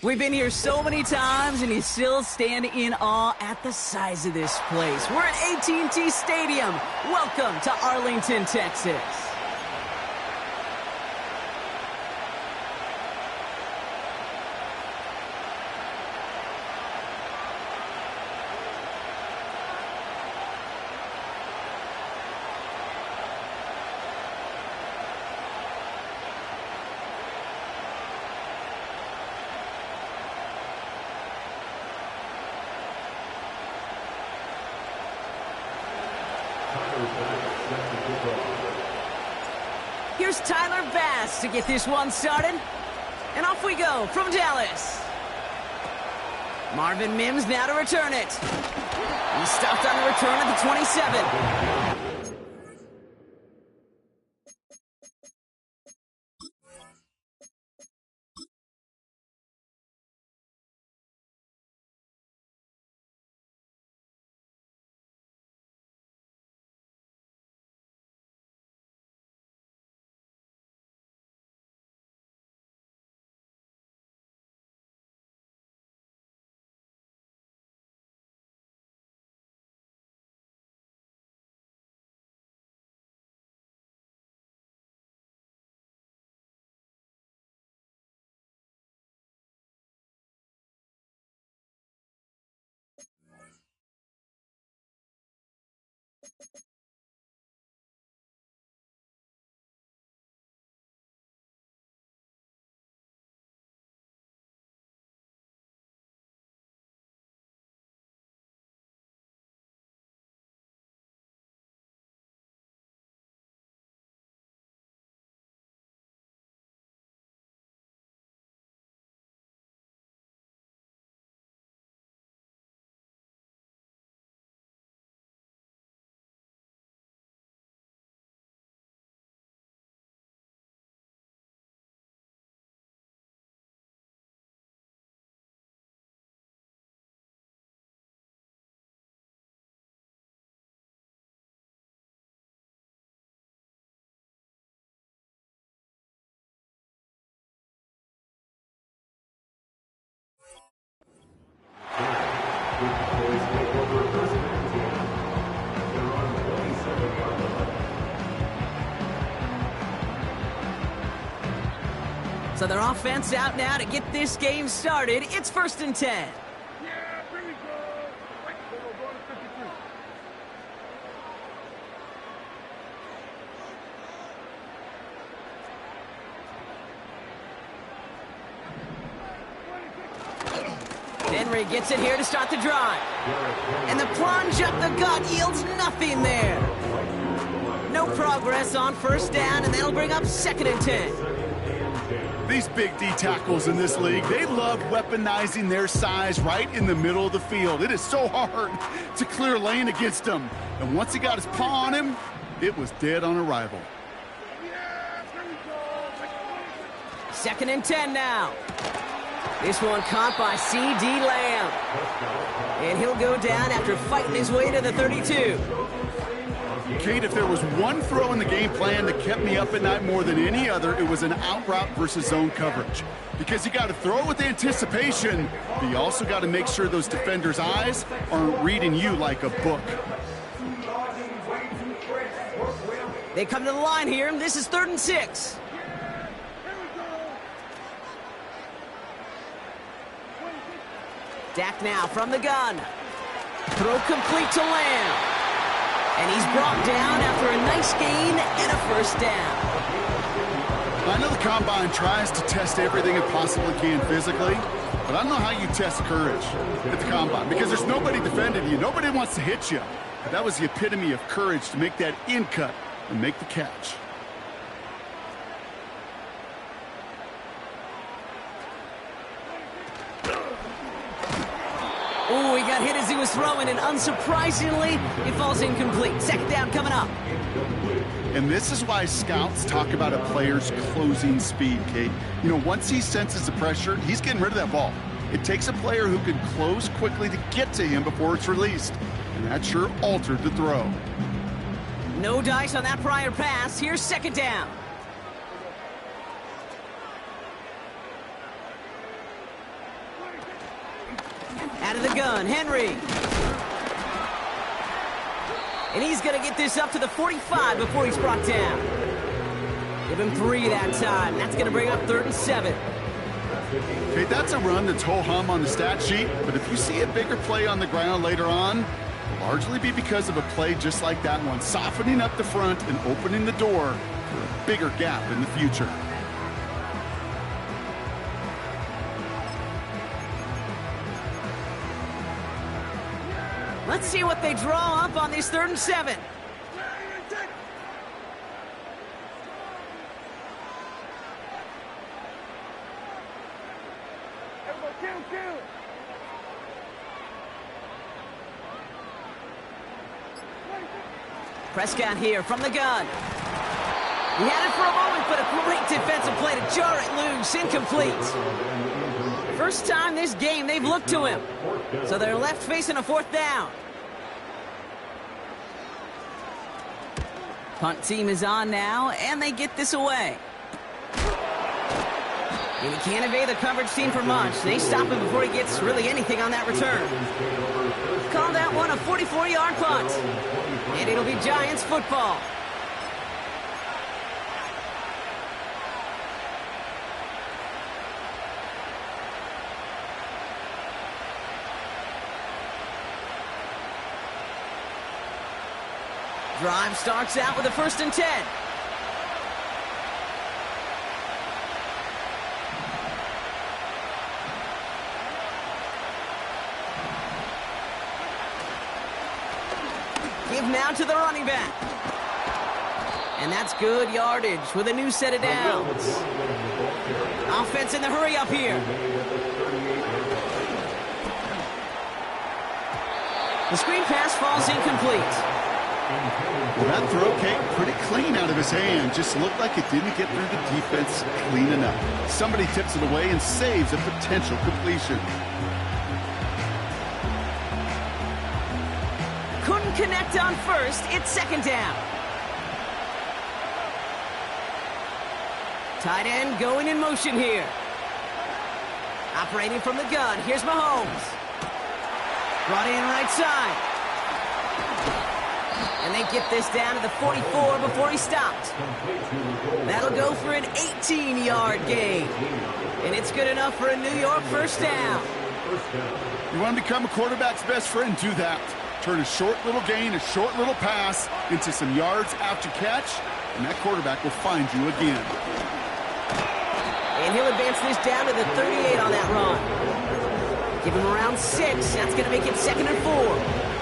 We've been here so many times, and you still stand in awe at the size of this place. We're at AT&T Stadium. Welcome to Arlington, Texas. Here's Tyler Bass to get this one started. And off we go from Dallas. Marvin Mims now to return it. He stopped on the return at the 27. So their offense out now to get this game started. It's 1st and 10. Yeah, here we go. Right, go to 52. Henry gets it here to start the drive. And the plunge up the gut yields nothing there. No progress on 1st down, and that'll bring up 2nd and 10. These big D tackles in this league, they love weaponizing their size right in the middle of the field. It is so hard to clear lane against them. And once he got his paw on him, it was dead on arrival. 2nd and 10 now. This one caught by C.D. Lamb. And he'll go down after fighting his way to the 32. Kate, if there was one throw in the game plan that kept me up at night more than any other, it was an out route versus zone coverage. Because you got to throw with anticipation, but you also got to make sure those defenders' eyes aren't reading you like a book. They come to the line here, and this is 3rd and 6. Dak now from the gun. Throw complete to Lamb. And he's brought down after a nice gain and a 1st down. I know the Combine tries to test everything it possibly can physically, but I don't know how you test courage at the Combine, because there's nobody defending you. Nobody wants to hit you. But that was the epitome of courage to make that in cut and make the catch. Oh, he got hit as he was throwing, and unsurprisingly, it falls incomplete. 2nd down coming up. And this is why scouts talk about a player's closing speed, Kate. You know, once he senses the pressure, he's getting rid of that ball. It takes a player who can close quickly to get to him before it's released. And that sure altered the throw. No dice on that prior pass. Here's 2nd down. gun, Henry. And he's going to get this up to the 45 before he's brought down. Give him 3 that time. That's going to bring up 3rd and 7. Okay, that's a run that's ho-hum on the stat sheet, but if you see a bigger play on the ground later on, it'll largely be because of a play just like that one, softening up the front and opening the door for a bigger gap in the future. Let's see what they draw up on this 3rd and 7. Prescott here from the gun. He had it for a moment, but a great defensive play to jar it loose. Incomplete. First time this game they've looked to him. So they're left facing a 4th down. Punt team is on now, and they get this away. And he can't evade the coverage team for much. They stop him before he gets really anything on that return. Call that one a 44-yard punt. And it'll be Giants football. Drive starts out with a 1st and 10. Give now to the running back. And that's good yardage with a new set of downs. Offense in the hurry up here. The screen pass falls incomplete. Well, that throw came pretty clean out of his hand. Just looked like it didn't get through the defense clean enough. Somebody tips it away and saves a potential completion. Couldn't connect on 1st. It's 2nd down. Tight end going in motion here. Operating from the gun. Here's Mahomes. Brought in right side. And they get this down to the 44 before he stopped. That'll go for an 18-yard gain. And it's good enough for a New York 1st down. You want to become a quarterback's best friend? Do that. Turn a short little gain, a short little pass into some yards after catch, and that quarterback will find you again. And he'll advance this down to the 38 on that run. Give him around 6. That's going to make it 2nd and 4.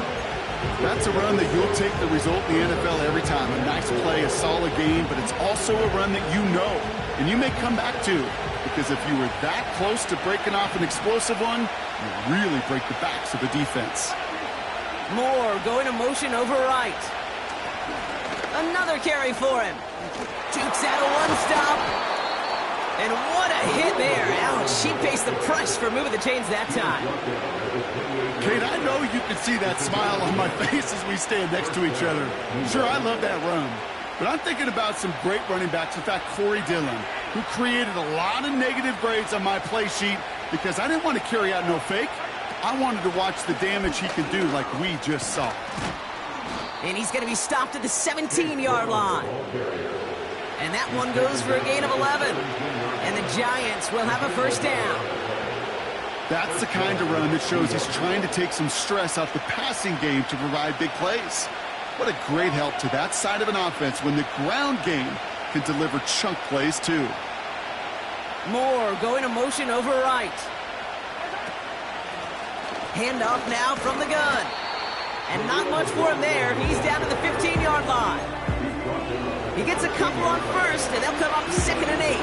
That's a run that you'll take the result in the NFL every time. A nice play, a solid game, but it's also a run that you know, and you may come back to, because if you were that close to breaking off an explosive one, you really break the backs of the defense. Moore going to motion over right. Another carry for him. Jukes out a 1-stop. And what a hit there. Ouch, she pays the price for moving the chains that time. Kate, I know you can see that smile on my face as we stand next to each other. Sure, I love that run. But I'm thinking about some great running backs. In fact, Corey Dillon, who created a lot of negative grades on my play sheet because I didn't want to carry out no fake. I wanted to watch the damage he can do like we just saw. And he's going to be stopped at the 17-yard line. And that one goes for a gain of 11. And the Giants will have a 1st down. That's the kind of run that shows he's trying to take some stress out the passing game to provide big plays. What a great help to that side of an offense when the ground game can deliver chunk plays too. Moore going to motion over right. Handoff now from the gun. And not much for him there. He's down to the 15-yard line. He gets a couple on 1st, and they'll come up 2nd and 8.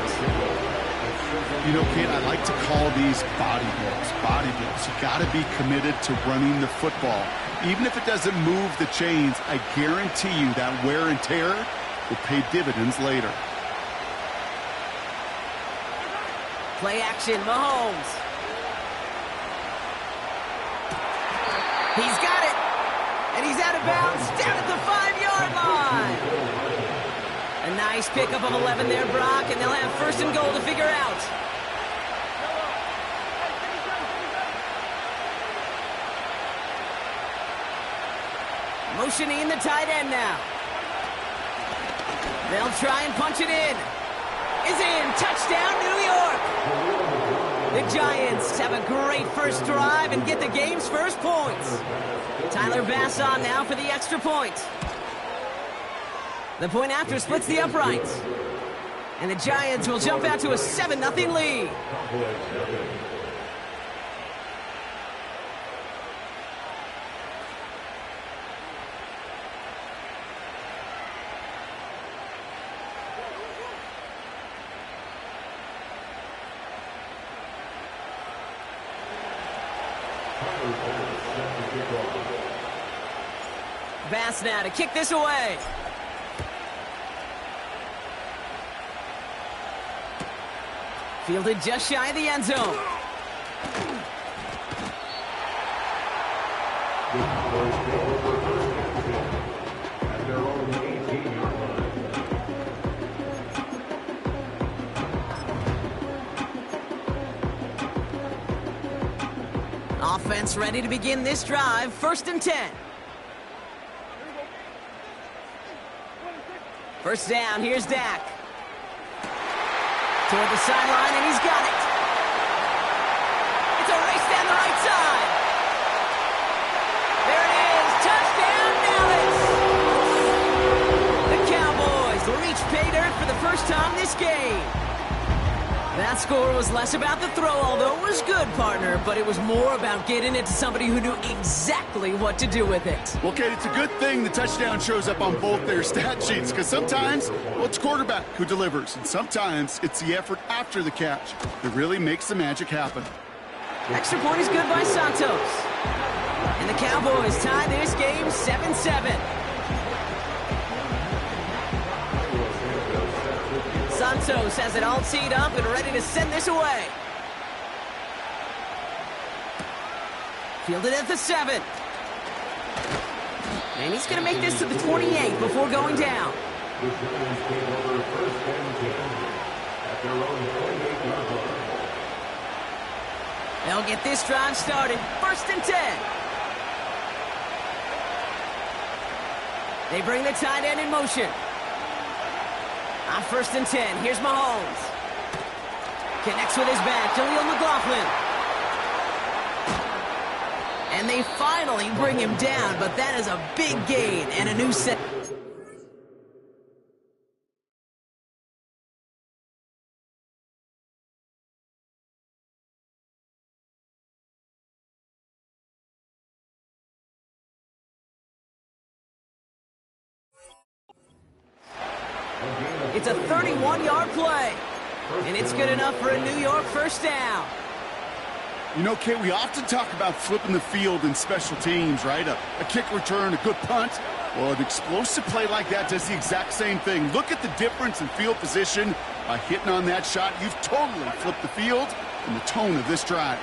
You know, Kate, I like to call these body blows. Body blows. You got to be committed to running the football. Even if it doesn't move the chains, I guarantee you that wear and tear will pay dividends later. Play action, Mahomes. He's got it. And he's out of bounds down at the 5-yard line. A nice pickup of 11 there, Brock, and they'll have 1st and goal to figure out. Motioning the tight end now. They'll try and punch it in. Is in. Touchdown, New York. The Giants have a great first drive and get the game's first points. Tyler Bass on now for the extra point. The point after splits the uprights. And the Giants will jump out to a 7-0 lead. Bass now to kick this away. Fielded just shy of the end zone. Offense ready to begin this drive. 1st and 10. First down, here's Dak. Toward the sideline, and he's got it. It's a race down the right side. There it is, touchdown Dallas. The Cowboys reach pay dirt for the first time this game. That score was less about the throw, although it was good, partner, but it was more about getting it to somebody who knew exactly what to do with it. Well, Kate, it's a good thing the touchdown shows up on both their stat sheets, because sometimes, well, it's quarterback who delivers, and sometimes it's the effort after the catch that really makes the magic happen. Extra point is good by Santos. And the Cowboys tie this game 7-7. Santos has it all teed up and ready to send this away. Fielded at the 7. And he's going to make this to the 28 before going down. They'll get this drive started. 1st and 10. They bring the tight end in motion. On 1st and 10, here's Mahomes. Connects with his back, Jaleel McLaughlin. And they finally bring him down, but that is a big gain and a new set. It's a 31-yard play, and it's good enough for a New York first down. You know, Kate, we often talk about flipping the field in special teams, right? A kick return, a good punt. Well, an explosive play like that does the exact same thing. Look at the difference in field position. By hitting on that shot, you've totally flipped the field and the tone of this drive.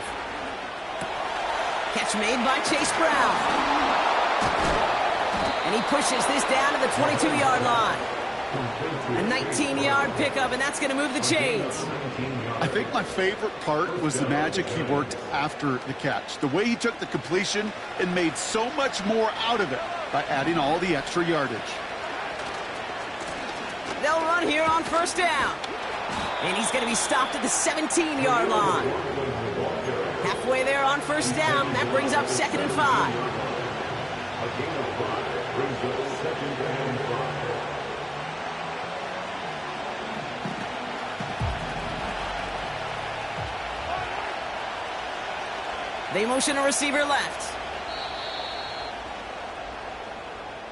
Catch made by Chase Brown. And he pushes this down to the 22-yard line. A 19-yard pickup, and that's going to move the chains. I think my favorite part was the magic he worked after the catch. The way he took the completion and made so much more out of it by adding all the extra yardage. They'll run here on 1st down. And he's going to be stopped at the 17-yard line. Halfway there on 1st down. That brings up 2nd and 5. They motion a receiver left.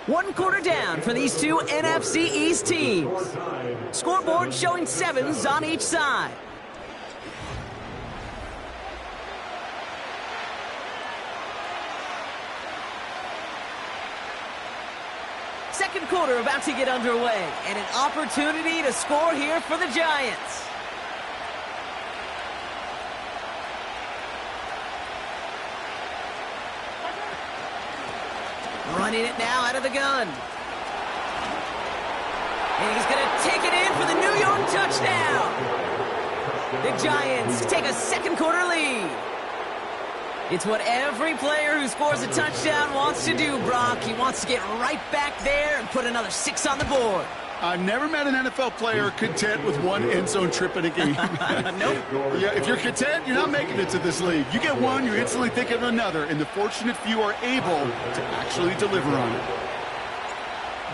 1 quarter down for these two NFC East teams. Scoreboard showing 7s on each side. Second quarter about to get underway, and an opportunity to score here for the Giants. Running it now out of the gun. And he's going to take it in for the New York touchdown. The Giants take a second quarter lead. It's what every player who scores a touchdown wants to do, Brock. He wants to get right back there and put another 6 on the board. I've never met an NFL player content with one end zone trip in a game. Nope. Yeah, if you're content, you're not making it to this league. You get one, you're instantly thinking of another, and the fortunate few are able to actually deliver on it.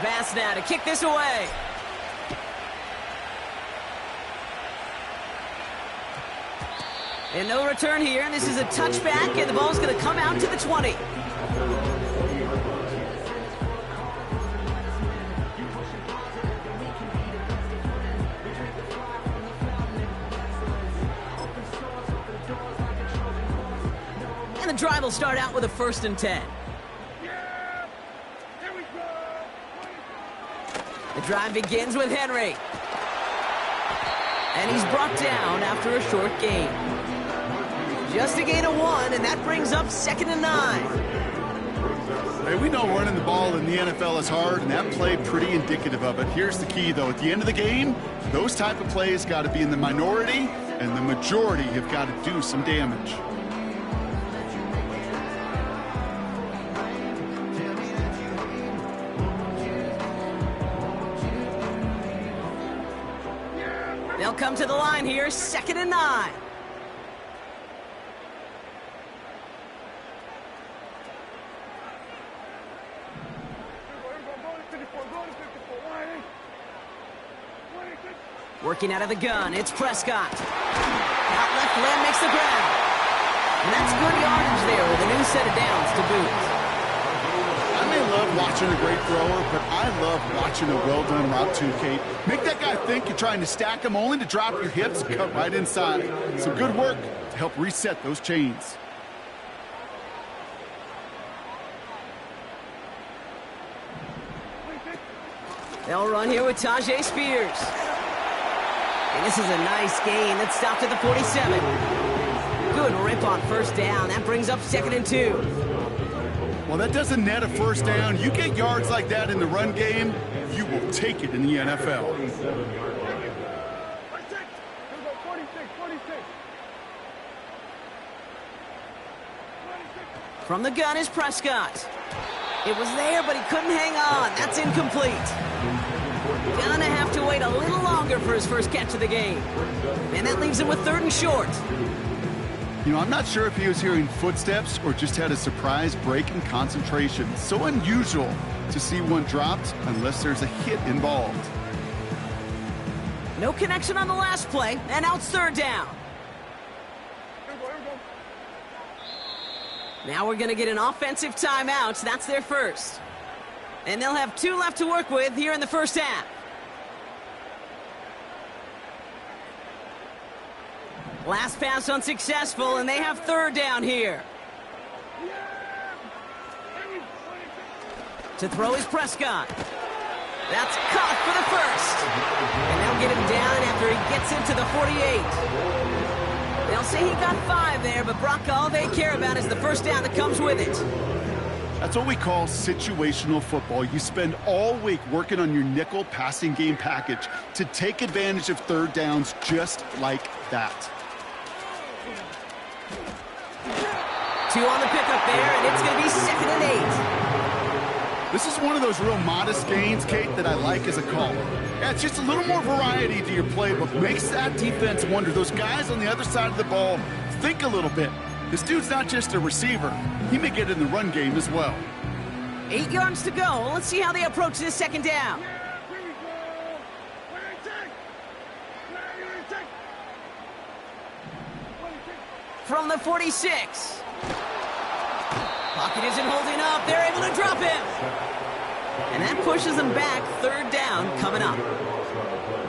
Bass now to kick this away. And no return here, and this is a touchback, and the ball's going to come out to the 20. And the drive will start out with a 1st and 10. Yeah! Here we go! The drive begins with Henry. And he's brought down after a short gain. Just a gain of 1, and that brings up 2nd and 9. Hey, we know running the ball in the NFL is hard, and that play pretty indicative of it. Here's the key, though. At the end of the game, those type of plays got to be in the minority, and the majority have got to do some damage. They'll come to the line here, 2nd and 9. Working out of the gun, it's Prescott. Out left, Lamb makes the grab. And that's good yardage there with a new set of downs to boot. I may love watching a great thrower, but I love watching a well-done route too, Kate. Make that guy think you're trying to stack him only to drop your hips and cut right inside. Some good work to help reset those chains. They'll run here with Tyjae Spears. And this is a nice gain. That's stopped at the 47. Good rip on 1st down. That brings up 2nd and 2. Well, that doesn't net a 1st down. You get yards like that in the run game, you will take it in the NFL. From the gun is Prescott. It was there, but he couldn't hang on. That's incomplete. Gonna have to wait a little longer for his first catch of the game. And that leaves him with 3rd and short. You know, I'm not sure if he was hearing footsteps or just had a surprise break in concentration. So unusual to see one dropped unless there's a hit involved. No connection on the last play, and now it's 3rd down. Now we're going to get an offensive timeout. That's their first. And they'll have 2 left to work with here in the 1st half. Last pass unsuccessful, and they have 3rd down here. To throw is Prescott. That's caught for the 1st. And they'll get him down after he gets into the 48. They'll say he got 5 there, but Brock, all they care about is the 1st down that comes with it. That's what we call situational football. You spend all week working on your nickel passing game package to take advantage of 3rd downs just like that. 2 on the pickup there, and it's going to be 2nd and 8. This is one of those real modest gains, Kate, that I like as a call. Yeah, it's just a little more variety to your playbook. Makes that defense wonder. Those guys on the other side of the ball think a little bit. This dude's not just a receiver. He may get in the run game as well. 8 yards to go. Let's see how they approach this 2nd down. From the 46. Pocket isn't holding up. They're able to drop him. And that pushes them back. 3rd down coming up.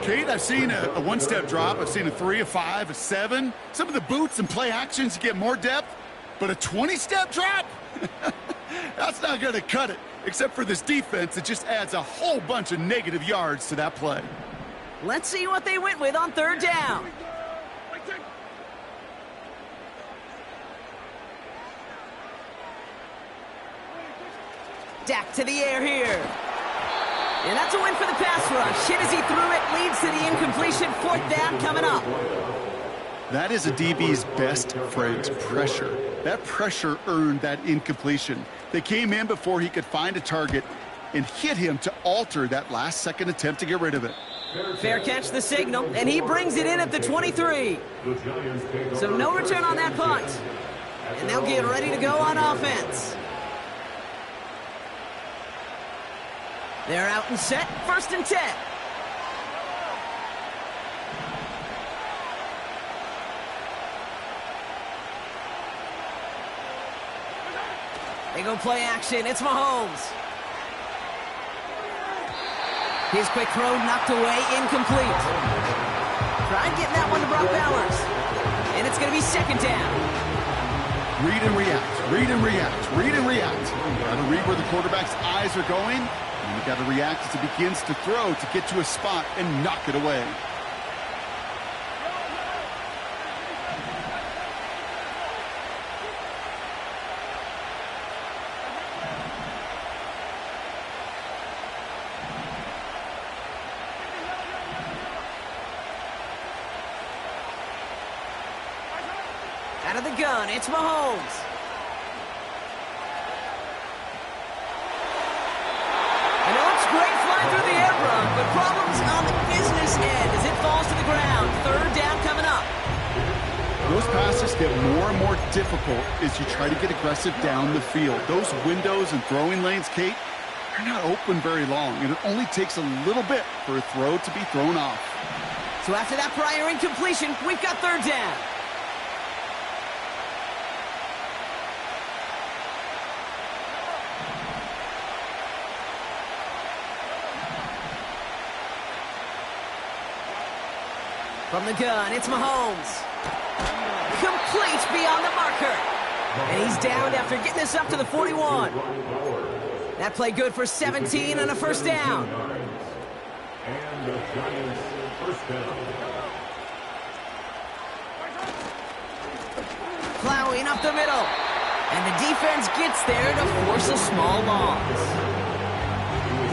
Kate, I've seen a one-step drop. I've seen a 3, a 5, a 7. Some of the boots and play actions get more depth. But a 20-step drop? That's not going to cut it. Except for this defense that just adds a whole bunch of negative yards to that play. Let's see what they went with on 3rd down. Dak to the air here. And that's a win for the pass rush. Hit as he threw it, leads to the incompletion. 4th down coming up. That is a DB's best friend, pressure. That pressure earned that incompletion. They came in before he could find a target and hit him to alter that last-second attempt to get rid of it. Fair catch the signal, and he brings it in at the 23. So no return on that punt. And they'll get ready to go on offense. They're out and set, 1st and 10. They go play action. It's Mahomes. His quick throw knocked away, incomplete. Tried getting that one to Brock Bowers. And it's going to be 2nd down. Read and react, read and react, read and react. You got to read where the quarterback's eyes are going, and you got to react as he begins to throw to get to a spot and knock it away. Out of the gun, it's Mahomes. I know it's great flying through the air, Brock, but problems on the business end as it falls to the ground. 3rd down coming up. Those passes get more and more difficult as you try to get aggressive down the field. Those windows and throwing lanes, Kate, they're not open very long, and it only takes a little bit for a throw to be thrown off. So after that prior incompletion, we've got 3rd down. From the gun, it's Mahomes. Complete beyond the marker. And he's downed after getting this up to the 41. That play good for 17 and a 1st down. And the Giants' 1st down. Plowing up the middle. And the defense gets there to force a small loss.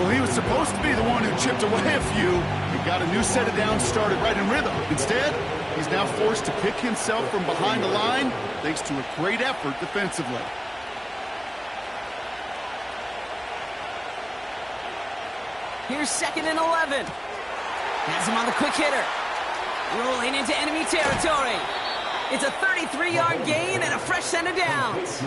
Well, he was supposed to be the one who chipped away a few. He got a new set of downs started right in rhythm. Instead, he's now forced to pick himself from behind the line thanks to a great effort defensively. Here's 2nd and 11. Has him on the quick hitter. Rolling into enemy territory. It's a 33-yard gain and a fresh set of downs.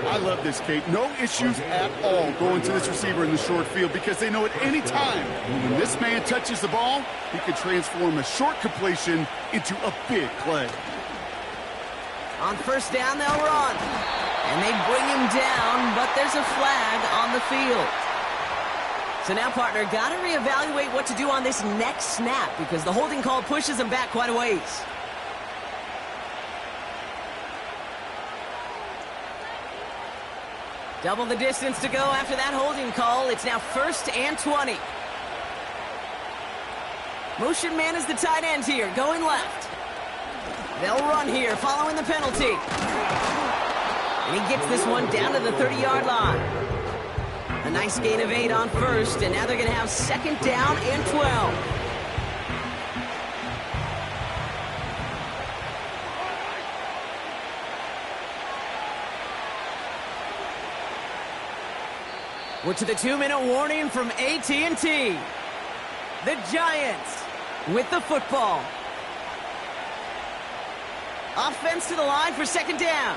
I love this, Kate. No issues at all going to this receiver in the short field because they know at any time when this man touches the ball, he can transform a short completion into a big play. On 1st down, they'll run. And they bring him down, but there's a flag on the field. So now, partner, got to reevaluate what to do on this next snap because the holding call pushes him back quite a ways. Double the distance to go after that holding call. It's now 1st and 20. Motion man is the tight end here, going left. They'll run here following the penalty. And he gets this one down to the 30-yard line. A nice gain of 8 on 1st, and now they're going to have 2nd down and 12. We're to the 2-minute warning from AT&T. The Giants with the football. Offense to the line for 2nd down.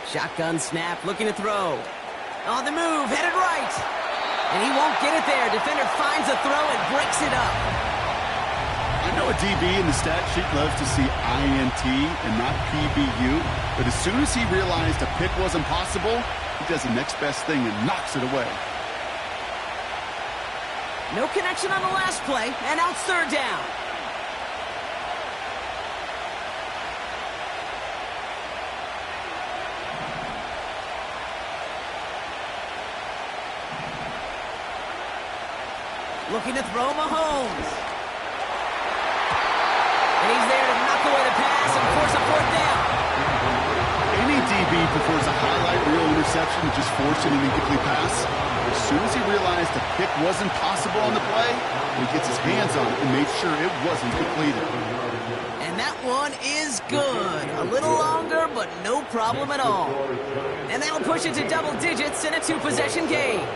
Shotgun snap, looking to throw. On the move, headed right. And he won't get it there. Defender finds a throw and breaks it up. I know a DB in the stat sheet loves to see INT and not PBU, but as soon as he realized a pick wasn't possible, he does the next best thing and knocks it away. No connection on the last play, and now it's 3rd down. Looking to throw Mahomes. And he's there to knock away the pass and force a 4th down. Any DB prefers a highlight reel interception to just forcing an incomplete pass. As soon as he realized a pick wasn't possible on the play, he gets his hands on it and made sure it wasn't completed. And that one is good. A little longer, but no problem at all. And that'll push it to double digits in a 2-possession game.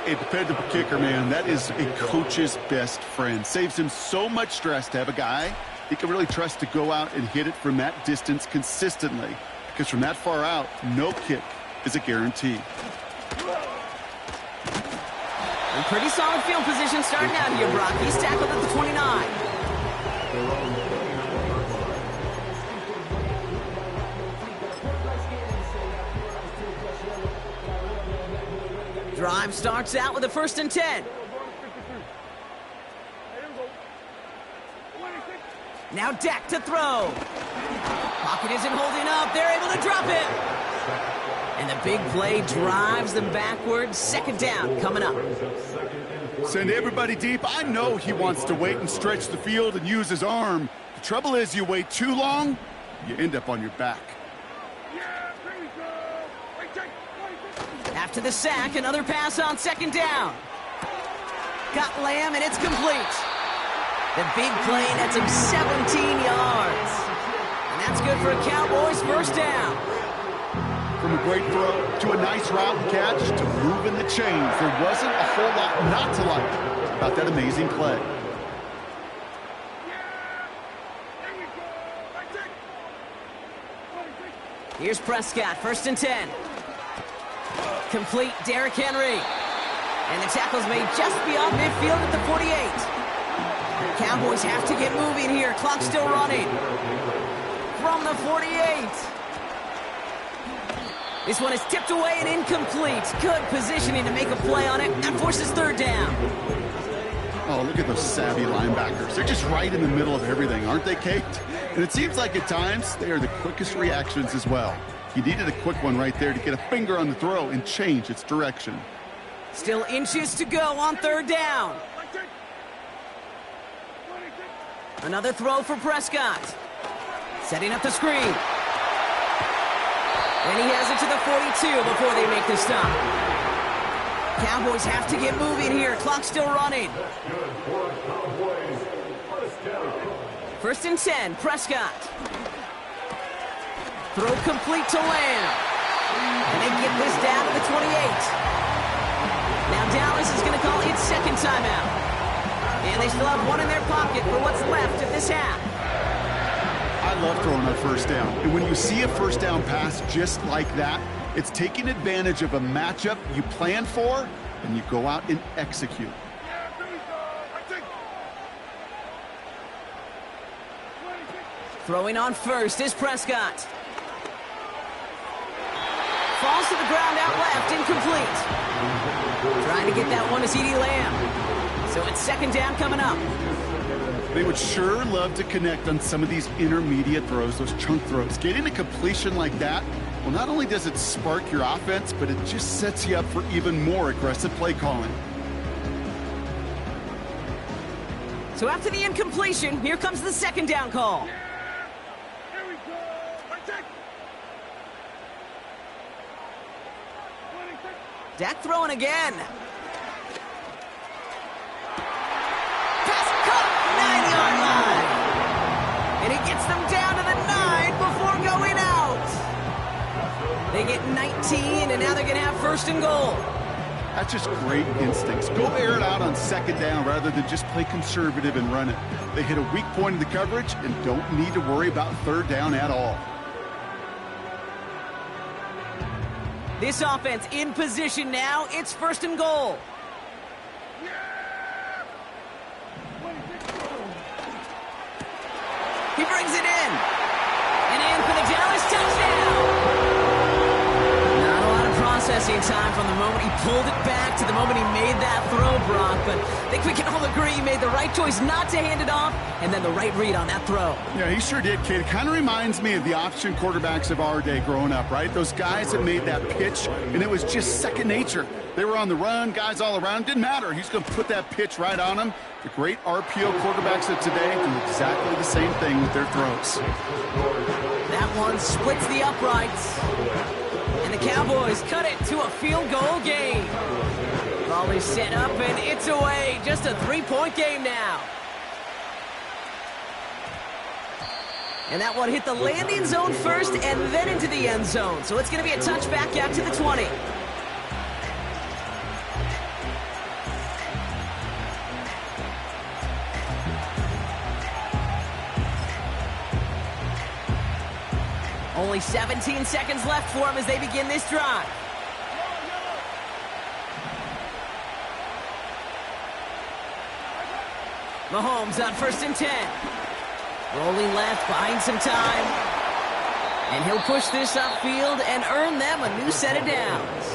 A dependable kicker, man, that is a coach's best friend. Saves him so much stress to have a guy he can really trust to go out and hit it from that distance consistently. Because from that far out, no kick is a guarantee. A pretty solid field position starting out here, Brock. He's tackled at the 29. Drive starts out with a 1st and 10. Now Dak to throw. Pocket isn't holding up. They're able to drop it. And the big play drives them backwards. 2nd down coming up. Send everybody deep. I know he wants to wait and stretch the field and use his arm. The trouble is you wait too long, you end up on your back. After the sack, another pass on 2nd down. Got Lamb, and it's complete. The big play nets him 17 yards. And that's good for a Cowboys 1st down. From a great throw to a nice route and catch to moving the chains, there wasn't a whole lot not to like about that amazing play. Here's Prescott, 1st and 10. Complete, Derrick Henry. And the tackle's made just beyond midfield at the 48. Cowboys have to get moving here. Clock still running. From the 48. This one is tipped away and incomplete. Good positioning to make a play on it. That forces 3rd down. Oh, look at those savvy linebackers. They're just right in the middle of everything, aren't they, Kate? And it seems like at times they are the quickest reactions as well. He needed a quick one right there to get a finger on the throw and change its direction. Still inches to go on 3rd down. Another throw for Prescott. Setting up the screen. And he has it to the 42 before they make the stop. Cowboys have to get moving here. Clock still running. 1st and 10, Prescott. Throw complete to Lamb. And they get this down to the 28. Now Dallas is going to call its 2nd timeout. And they still have one in their pocket for what's left of this half. I love throwing on 1st down. And when you see a 1st down pass just like that, it's taking advantage of a matchup you plan for, and you go out and execute. Throwing on 1st is Prescott. Falls to the ground out left, incomplete. Trying to get that one to CeeDee Lamb. So it's 2nd down coming up. They would sure love to connect on some of these intermediate throws, those chunk throws. Getting a completion like that, well, not only does it spark your offense, but it just sets you up for even more aggressive play calling. So after the incompletion, here comes the 2nd down call. Dak throwing again. Pass caught, 9-yard line. And he gets them down to the 9 before going out. They get 19, and now they're going to have 1st and goal. That's just great instincts. Go air it out on 2nd down rather than just play conservative and run it. They hit a weak point in the coverage and don't need to worry about 3rd down at all. This offense in position now. It's 1st and goal. He brings it in. And in for the Dallas touchdown. Not a lot of processing time from the moment he pulled it back to the moment he made that throw, Brock. But I think we can all agree he made the right choice not to hand it off and then the right read on that throw. Yeah, he sure did, kid. It kind of reminds me of the option quarterbacks of our day growing up, right? Those guys that made that pitch, and it was just second nature. They were on the run, guys all around. Didn't matter. He's going to put that pitch right on them. The great RPO quarterbacks of today do exactly the same thing with their throws. That one splits the uprights. And the Cowboys cut it to a field goal game. Ball is set up and it's away. Just a 3-point game now. And that one hit the landing zone first and then into the end zone. So it's going to be a touchback out to the 20. Only 17 seconds left for them as they begin this drive. Mahomes on 1st and 10. Rolling left, buying some time. And he'll push this upfield and earn them a new set of downs.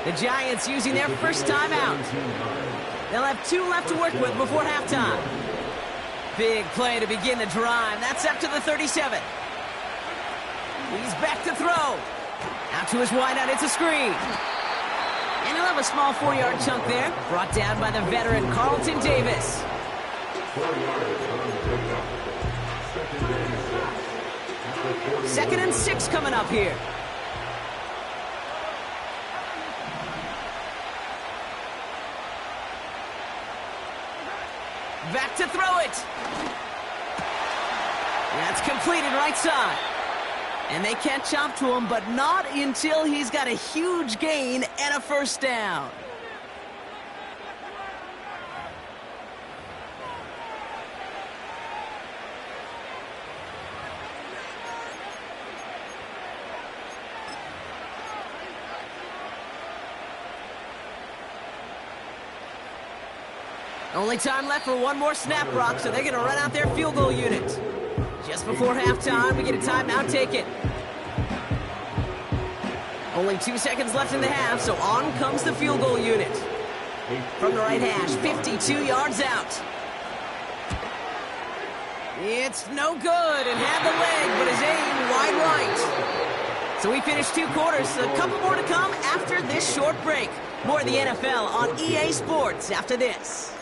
The Giants using their first timeout. They'll have 2 left to work with before halftime. Big play to begin the drive. That's up to the 37. He's back to throw. Out to his wideout, it's a screen. And he'll have a small 4-yard chunk there. Brought down by the veteran Carlton Davis. 2nd and 6 coming up here. Back to throw it. That's completed right side. And they catch up to him, but not until he's got a huge gain and a first down. Only time left for one more snap, Brock, so they're going to run out their field goal unit. Just before halftime, we get a timeout taken. Only 2 seconds left in the half, so on comes the field goal unit. From the right hash, 52 yards out. It's no good, and had the leg, but his aim wide right. So we finished 2 quarters, a couple more to come after this short break. More of the NFL on EA Sports after this.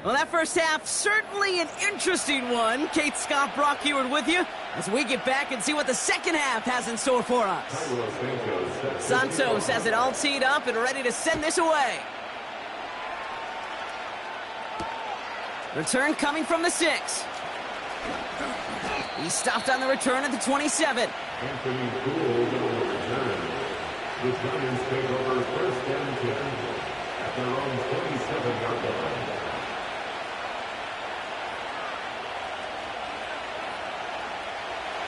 Well, that first half, certainly an interesting one. Kate Scott, Brock Huard with you as we get back and see what the second half has in store for us. Santos has it all teed up and ready to send this away. Return coming from the 6. He stopped on the return at the 27. Anthony Gould on the return. The Giants take over 1st and 10 at their own 27-yard line.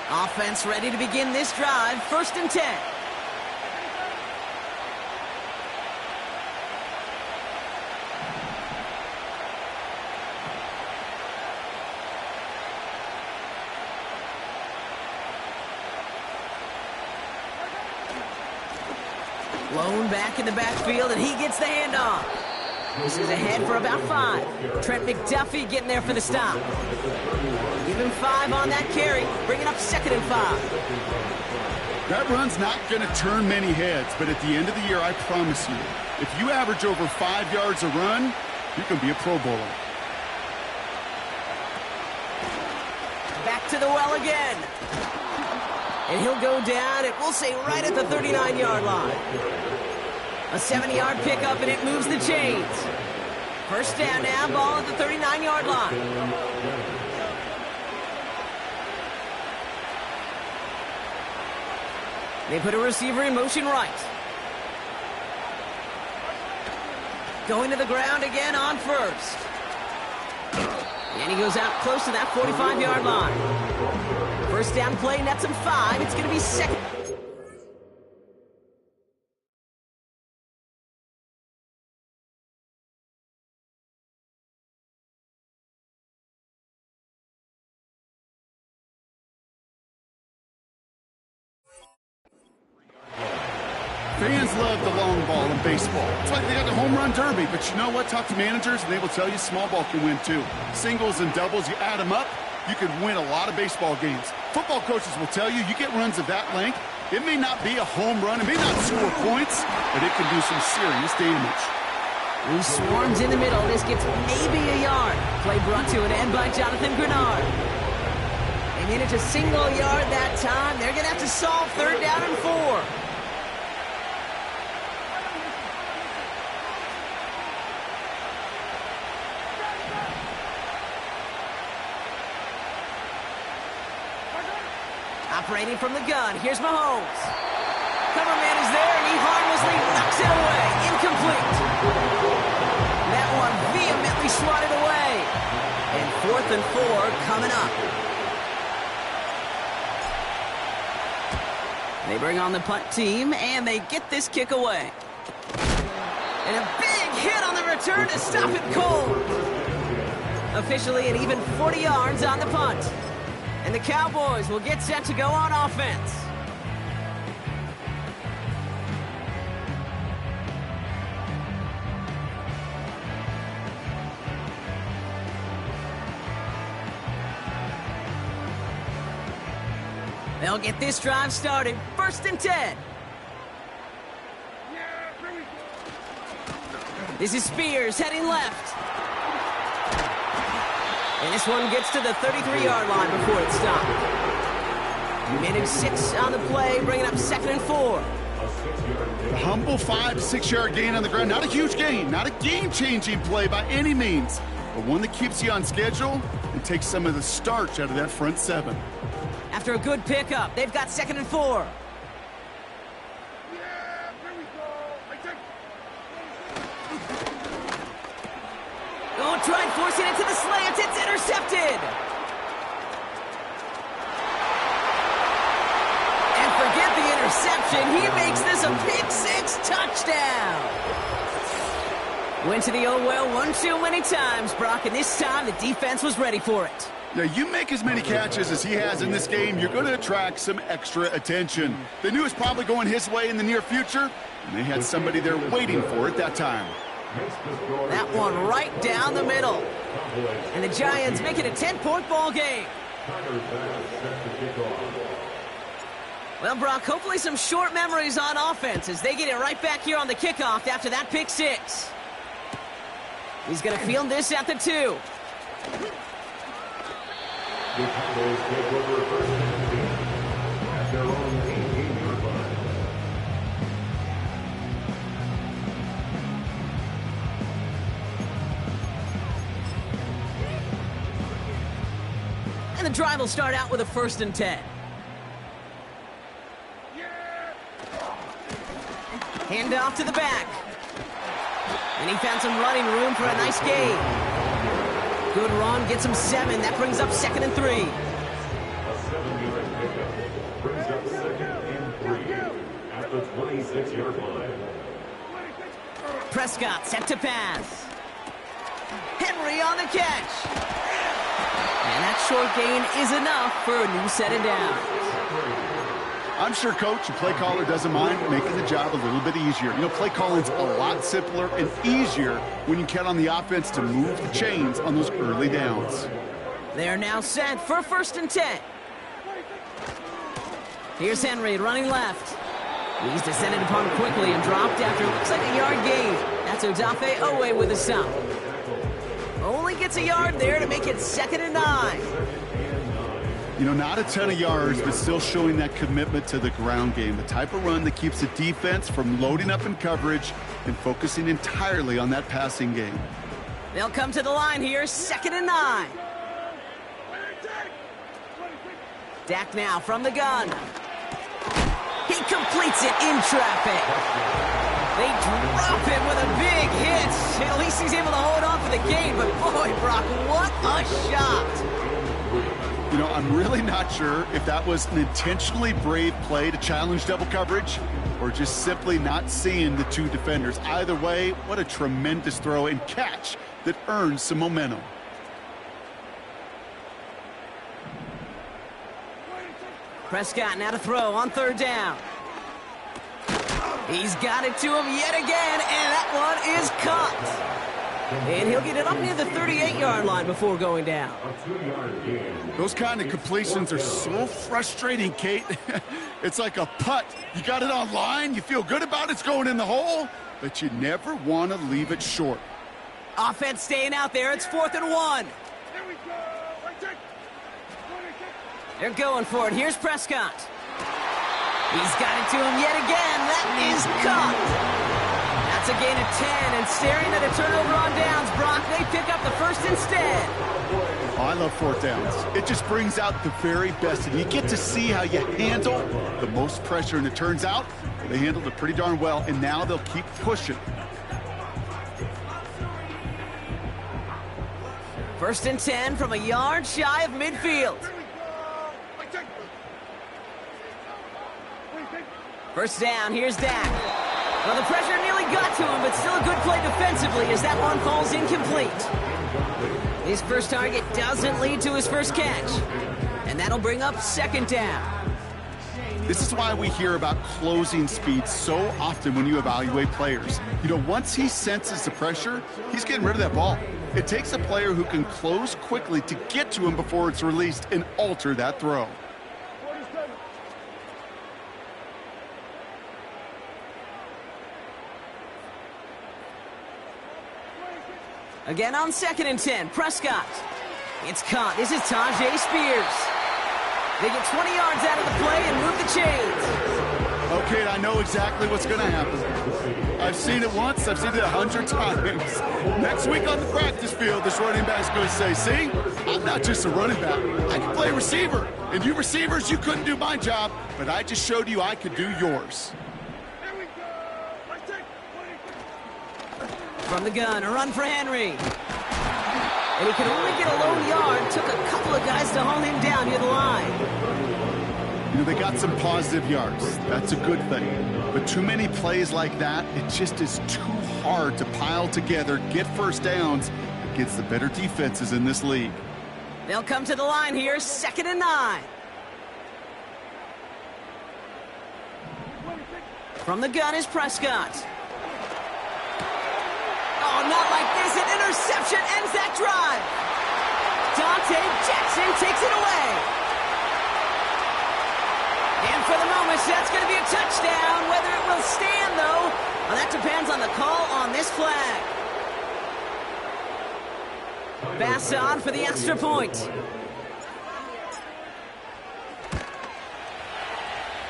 Offense ready to begin this drive. 1st and 10. Lone back in the backfield, and he gets the handoff. This is ahead for about 5. Trent McDuffie getting there for the stop. Give him 5 on that carry, bringing up 2nd and 5. That run's not going to turn many heads, but at the end of the year, I promise you, if you average over 5 yards a run, you can be a Pro Bowler. Back to the well again. And he'll go down, and we'll say right at the 39-yard line. A 70-yard pickup, and it moves the chains. First down now, ball at the 39-yard line. They put a receiver in motion right. Going to the ground again on 1st. And he goes out close to that 45-yard line. First down play, nets him 5. It's going to be 2nd. Fans love the long ball in baseball. It's like they got the home run derby. But you know what? Talk to managers, and they will tell you small ball can win too. Singles and doubles, you add them up, you could win a lot of baseball games. Football coaches will tell you, you get runs of that length, it may not be a home run, it may not score points, but it can do some serious damage. He swarms in the middle. This gets maybe a yard. Play brought to an end by Jonathan Grenard. They manage a single yard that time. They're going to have to solve 3rd down and 4. Operating from the gun, here's Mahomes. Cover man is there, and he harmlessly knocks it away. Incomplete. That one vehemently swatted away. And 4th and 4 coming up. They bring on the punt team, and they get this kick away. And a big hit on the return to stop it cold. Officially an even 40 yards on the punt. And the Cowboys will get set to go on offense. They'll get this drive started. 1st and 10. This is Spears heading left. And this one gets to the 33-yard line before it's stopped. You managed 6 on the play, bringing up 2nd and 4. A humble 5 to 6 yard gain on the ground. Not a huge gain, not a game-changing play by any means, but one that keeps you on schedule and takes some of the starch out of that front 7. After a good pickup, they've got 2nd and 4. Oh, tried forcing it to the slant. It's intercepted. And forget the interception. He makes this a pick 6 touchdown. Went to the old well one too many times, Brock, and this time the defense was ready for it. Now, you make as many catches as he has in this game, you're going to attract some extra attention. They knew it was probably going his way in the near future, and they had somebody there waiting for it that time. That one right down the middle. And the Giants make it a 10-point ball game. Well, Brock, hopefully some short memories on offense as they get it right back here on the kickoff after that pick 6. He's going to field this at the 2. The Cowboys take over 1st and 10 at their own 18-yard line. And the drive will start out with a 1st and 10. Hand off to the back. And he found some running room for a nice gain. Good run, gets him 7. That brings up 2nd and 3. A 7-yard pickup brings up 2nd and 3 at the 26-yard line. Prescott set to pass. Henry on the catch. And that short gain is enough for a new set of downs. I'm sure coach and play caller doesn't mind making the job a little bit easier. You know, play calling's a lot simpler and easier when you count on the offense to move the chains on those early downs. They're now set for 1st and 10. Here's Henry running left. He's descended upon quickly and dropped after it looks like a yard gain. That's Odafe Owe with a stop. Only gets a yard there to make it 2nd and 9. You know, not a ton of yards, but still showing that commitment to the ground game. The type of run that keeps the defense from loading up in coverage and focusing entirely on that passing game. They'll come to the line here, 2nd and 9. Dak now from the gun. He completes it in traffic. They drop him with a big hit. At least he's able to hold on for the gain, but boy, Brock, what a shot. You know, I'm really not sure if that was an intentionally brave play to challenge double coverage or just simply not seeing the two defenders. Either way, what a tremendous throw and catch that earns some momentum. Prescott now to throw on 3rd down. He's got it to him yet again, and that one is caught. And he'll get it up near the 38-yard line before going down. Those kind of completions are so frustrating, Kate. It's like a putt. You got it on line, you feel good about it's going in the hole, but you never want to leave it short. Offense staying out there. It's 4th and 1. They're going for it. Here's Prescott. He's got it to him yet again. That is caught. That's a gain of 10, and staring at a turnover on downs, Brock, they pick up the first instead. Oh, I love 4th downs. It just brings out the very best, and you get to see how you handle the most pressure, and it turns out they handled it pretty darn well, and now they'll keep pushing. 1st and 10 from a yard shy of midfield. 1st down, here's Dak. Well, the pressure nearly got to him, but still a good play defensively as that one falls incomplete. His first target doesn't lead to his first catch, and that'll bring up 2nd down. This is why we hear about closing speed so often when you evaluate players. You know, once he senses the pressure, he's getting rid of that ball. It takes a player who can close quickly to get to him before it's released and alter that throw. Again on 2nd and 10, Prescott. It's caught. This is Tajay Spears. They get 20 yards out of the play and move the chains. Okay, I know exactly what's going to happen. I've seen it once, I've seen it 100 times. Next week on the practice field, this running back's going to say, see, I'm not just a running back. I can play receiver. And you receivers, you couldn't do my job, but I just showed you I could do yours. From the gun, a run for Henry. And he could only get a lone yard. Took a couple of guys to hold him down near the line. You know, they got some positive yards. That's a good thing. But too many plays like that, it just is too hard to pile together, get 1st downs against the better defenses in this league. They'll come to the line here, 2nd and 9. From the gun is Prescott. Oh, not like this. An interception ends that drive. Dante Jackson takes it away. And for the moment, that's going to be a touchdown. Whether it will stand, though, well, that depends on the call on this flag. Pass on for the extra point.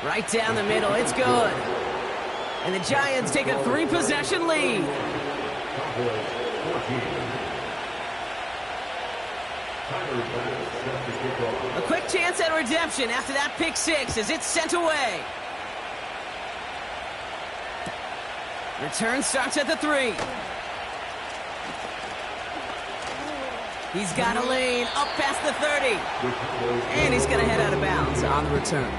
Right down the middle. It's good. And the Giants take a 3-possession lead. A quick chance at redemption after that pick 6 as it's sent away. Return starts at the 3. He's got a lane up past the 30. And he's going to head out of bounds on the return.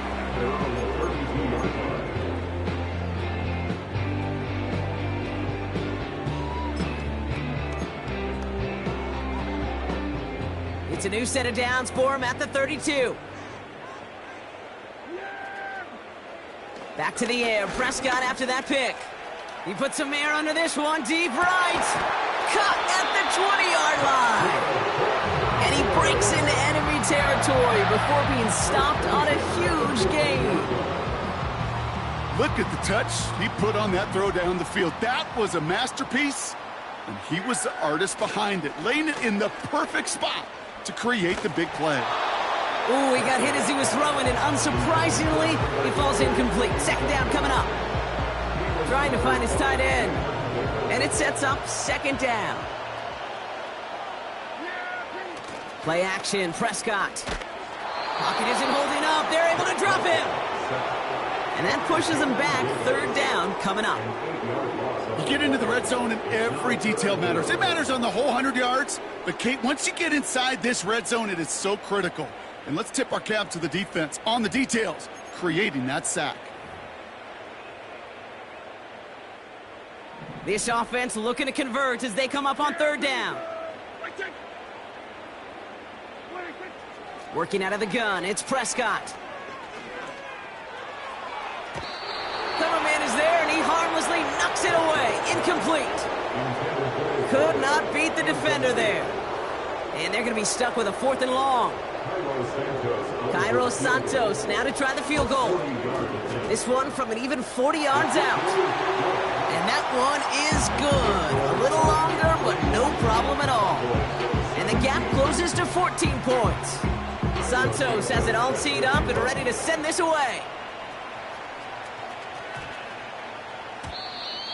It's a new set of downs for him at the 32. Back to the air. Prescott after that pick. He puts some air under this one. Deep right. Cut at the 20-yard line. And he breaks into enemy territory before being stopped on a huge gain. Look at the touch he put on that throw down the field. That was a masterpiece, and he was the artist behind it, laying it in the perfect spot to create the big play. Ooh, he got hit as he was throwing, and unsurprisingly, he falls incomplete. 2nd down coming up. Trying to find his tight end. And it sets up 2nd down. Play action, Prescott. Pocket isn't holding up. They're able to drop him. And that pushes him back. 3rd down coming up. You get into the red zone and every detail matters. It matters on the whole 100 yards. But, Kate, once you get inside this red zone, it is so critical. And let's tip our cap to the defense on the details, creating that sack. This offense looking to convert as they come up on 3rd down. Working out of the gun, it's Prescott. Cover man is there, and he Mosley knocks it away. Incomplete. Could not beat the defender there. And they're going to be stuck with a 4th and long. Cairo Santos now to try the field goal. This one from an even 40 yards out. And that one is good. A little longer, but no problem at all. And the gap closes to 14 points. Santos has it all teed up and ready to send this away.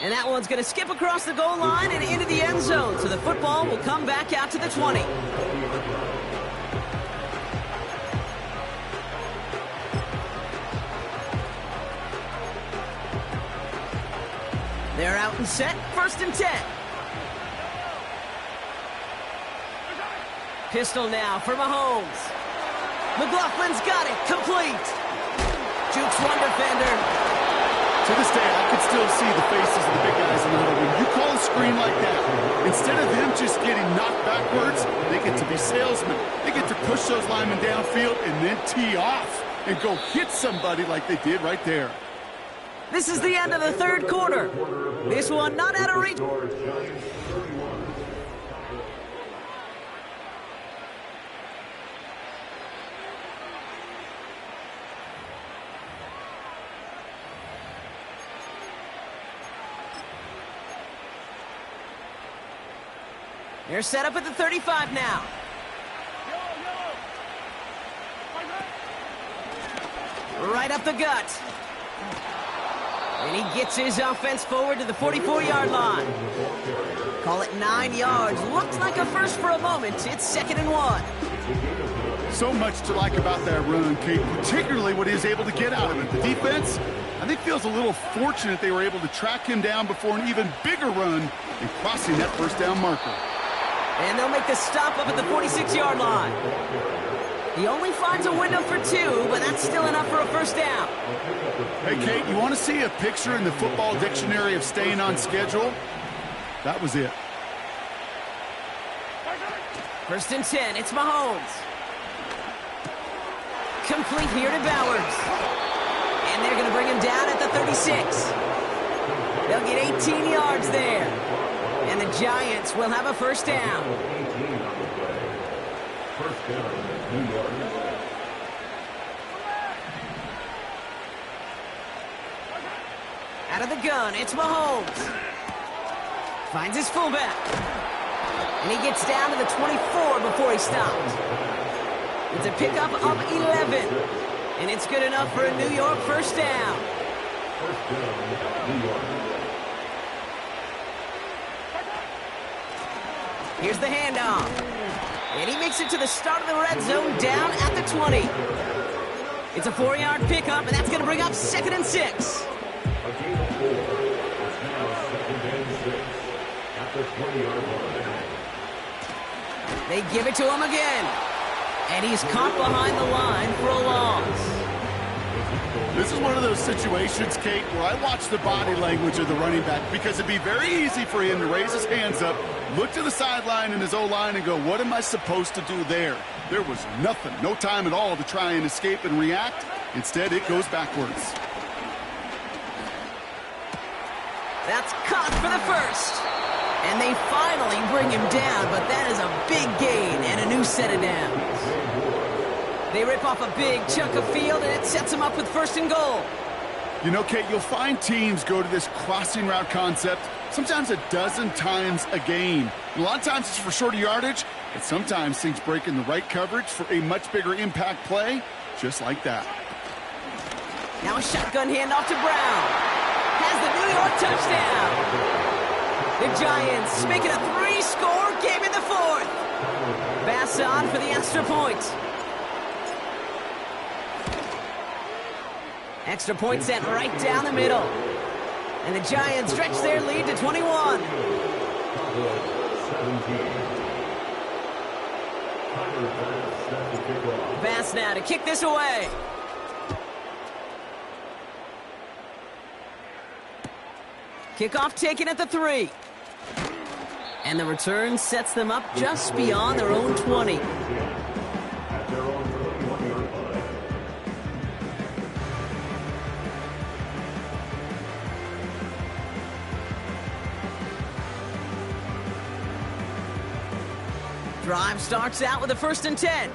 And that one's going to skip across the goal line and into the end zone. So the football will come back out to the 20. They're out and set. 1st and 10. Pistol now for Mahomes. McLaughlin's got it. Complete. Jukes one defender. To this day, I could still see the faces of the big guys in the huddle. When you call a screen like that, instead of them just getting knocked backwards, they get to be salesmen. They get to push those linemen downfield and then tee off and go hit somebody like they did right there. This is the end of the 3rd quarter. This one not out of reach. They're set up at the 35 now. Right up the gut. And he gets his offense forward to the 44-yard line. Call it 9 yards. Looked like a first for a moment. It's 2nd and 1. So much to like about that run, Kate, particularly what he was able to get out of it. The defense, I think, feels a little fortunate they were able to track him down before an even bigger run and crossing that 1st down marker. And they'll make the stop up at the 46-yard line. He only finds a window for 2, but that's still enough for a 1st down. Hey, Kate, you want to see a picture in the football dictionary of staying on schedule? That was it. 1st and 10, it's Mahomes. Complete here to Bowers. And they're going to bring him down at the 36. They'll get 18 yards there. And the Giants will have a 1st down. 1st down, New York. Out of the gun, it's Mahomes. Finds his fullback. And he gets down to the 24 before he stopped. It's a pickup of 11. And it's good enough for a New York 1st down. 1st down, New York. Here's the handoff. And he makes it to the start of the red zone down at the 20. It's a 4-yard pickup, and that's going to bring up 2nd and 6. A gain of 4. It's now 2nd and 6 at the 20-yard line. They give it to him again. And he's caught behind the line for a loss. This is one of those situations, Kate, where I watch the body language of the running back because it'd be very easy for him to raise his hands up, look to the sideline in his O-line and go, what am I supposed to do there? There was nothing, no time at all to try and escape and react. Instead, it goes backwards. That's caught for the 1st. And they finally bring him down, but that is a big gain and a new set of downs. They rip off a big chunk of field, and it sets them up with 1st and goal. You know, Kate, you'll find teams go to this crossing route concept sometimes a dozen times a game. And a lot of times it's for shorter yardage, and sometimes things break in the right coverage for a much bigger impact play, just like that. Now a shotgun handoff to Brown. Has the New York touchdown. The Giants making a 3-score game in the 4th. Bass on for the extra point. Extra point sent right down the middle. And the Giants stretch their lead to 21. 17. Bass now to kick this away. Kickoff taken at the 3. And the return sets them up just beyond their own 20. At their own 21-yard line. Drive starts out with a 1st and 10.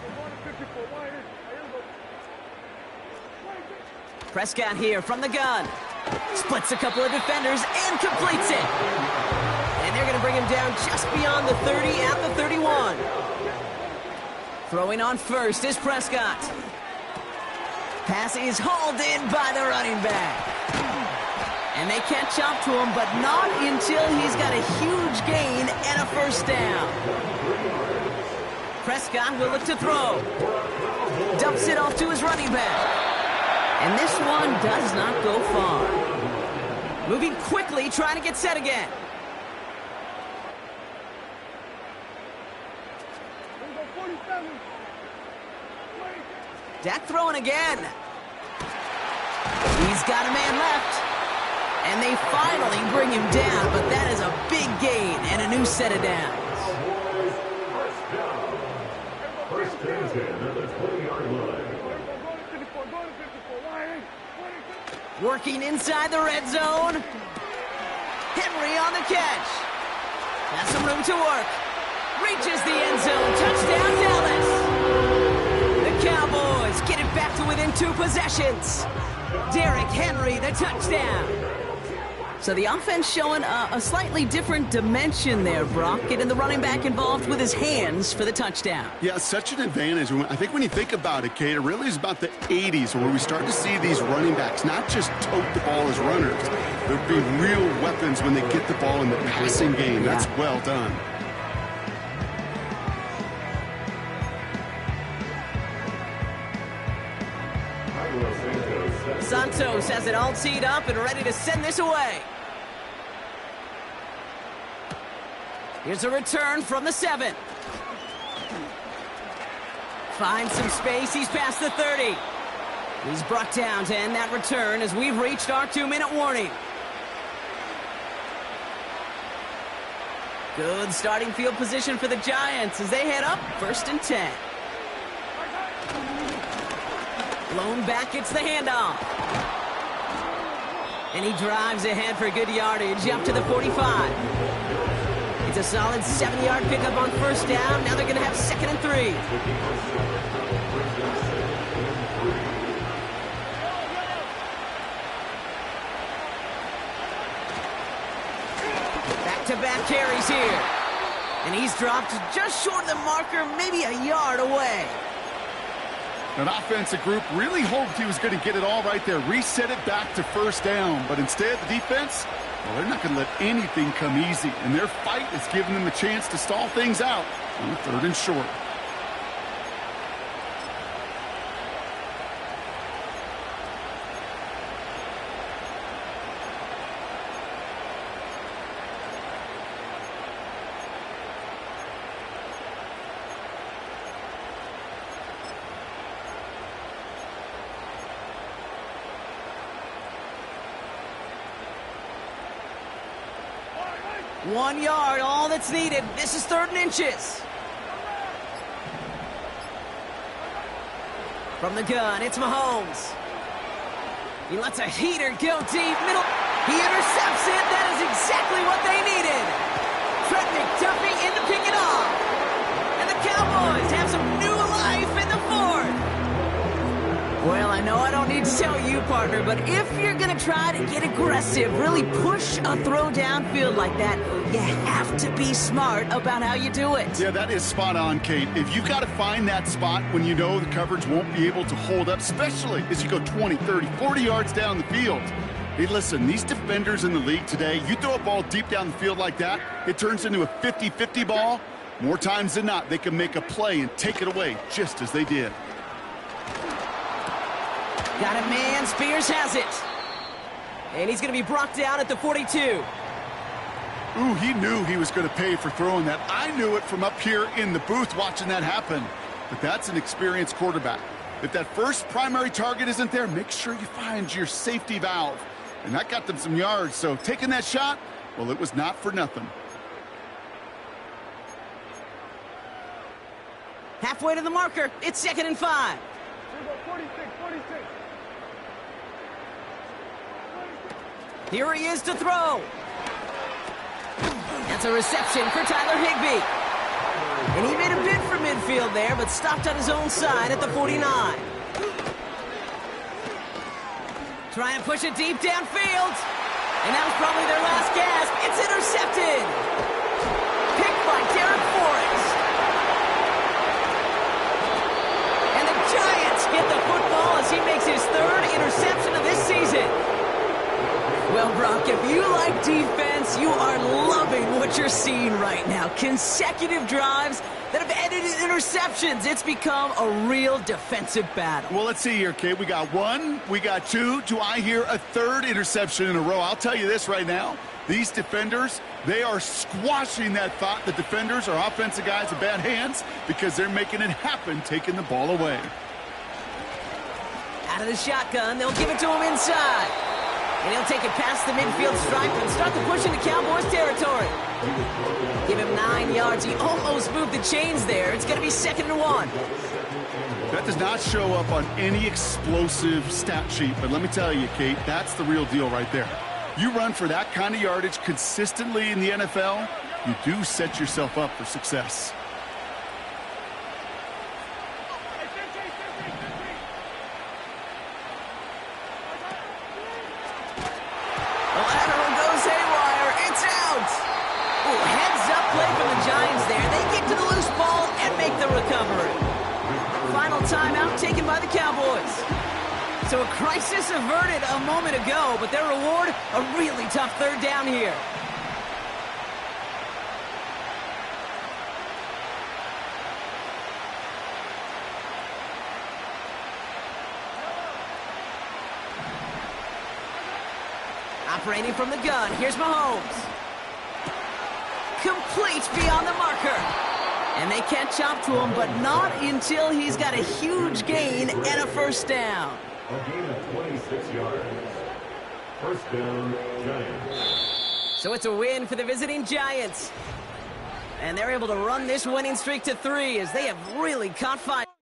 Prescott here from the gun. Splits a couple of defenders and completes it. And they're going to bring him down just beyond the 30 at the 31. Throwing on first is Prescott. Pass is hauled in by the running back. And they catch up to him, but not until he's got a huge gain and a 1st down. Prescott will look to throw. Dumps it off to his running back. And this one does not go far. Moving quickly, trying to get set again. Dak throwing again. He's got a man left. And they finally bring him down, but that is a big gain and a new set of downs. First and 10 at the 20-yard line. Working inside the red zone. Henry on the catch. Has some room to work. Reaches the end zone. Touchdown, Dallas. The Cowboys get it back to within 2 possessions. Derrick Henry, the touchdown. So the offense showing a slightly different dimension there, Brock. Getting the running back involved with his hands for the touchdown. Yeah, such an advantage. I think when you think about it, Kate, it really is about the 80s where we start to see these running backs not just tote the ball as runners. They'll be real weapons when they get the ball in the passing game. That's well done. Santos has it all teed up and ready to send this away. Here's a return from the 7. Finds some space. He's past the 30. He's brought down to end that return as we've reached our 2-minute warning. Good starting field position for the Giants as they head up 1st and 10. Blown back, it's the handoff. And he drives ahead for good yardage up to the 45. It's a solid 7-yard pickup on 1st down. Now they're going to have 2nd and 3. Back-to-back carries here. And he's dropped just short of the marker, maybe a yard away. An offensive group really hoped he was going to get it all right there, reset it back to 1st down. But instead, the defense, well, they're not going to let anything come easy. And their fight is giving them a chance to stall things out on 3rd and short. One yard, all that's needed. This is 3rd and inches. From the gun, it's Mahomes. He lets a heater go deep. Middle. He intercepts it. That is exactly what they needed. Trent McDuffie in to pick it off. And the Cowboys have some new life in the 4th. Well, I know I don't need to tell you, partner, but if you're going to try to get aggressive, really push a throw downfield like that, you have to be smart about how you do it. Yeah, that is spot on, Kate. If you've got to find that spot when you know the coverage won't be able to hold up, especially as you go 20, 30, 40 yards down the field. Hey, listen, these defenders in the league today, you throw a ball deep down the field like that, it turns into a 50-50 ball. More times than not, they can make a play and take it away, just as they did. Got it, man. Spears has it. And he's going to be brought down at the 42. Ooh, he knew he was going to pay for throwing that. I knew it from up here in the booth watching that happen. But that's an experienced quarterback. If that first primary target isn't there, make sure you find your safety valve. And that got them some yards, so taking that shot, well, it was not for nothing. Halfway to the marker. It's 2nd and 5. 46. Here he is to throw. That's a reception for Tyler Higbee. And he made a midfield there, but stopped on his own side at the 49. Trying to push it deep downfield. And that was probably their last gasp. It's intercepted. Picked by Derek Forrest. And the Giants get the football as he makes his third interception of this season. Well, Brock, if you like defense, you are loving what you're seeing right now. Consecutive drives that have ended in interceptions. It's become a real defensive battle. Well, let's see here, Kate. We got one, we got two. Do I hear a third interception in a row? I'll tell you this right now. These defenders, they are squashing that thought. The defenders are offensive guys in bad hands because they're making it happen, taking the ball away. Out of the shotgun, they'll give it to him inside. And he'll take it past the midfield stripe and start to push into Cowboys territory. Give him 9 yards. He almost moved the chains there. It's going to be 2nd and 1. That does not show up on any explosive stat sheet, but let me tell you, Kate, that's the real deal right there. You run for that kind of yardage consistently in the NFL, you do set yourself up for success. Play from the Giants there. They get to the loose ball and make the recovery. Final timeout taken by the Cowboys. So a crisis averted a moment ago, but their reward, a really tough 3rd down here. Operating from the gun, here's Mahomes. Complete beyond the marker. And they can't chop to him, but not until he's got a huge gain and a 1st down. A gain of 26 yards. 1st down, Giants. So it's a win for the visiting Giants. And they're able to run this winning streak to 3 as they have really caught fire.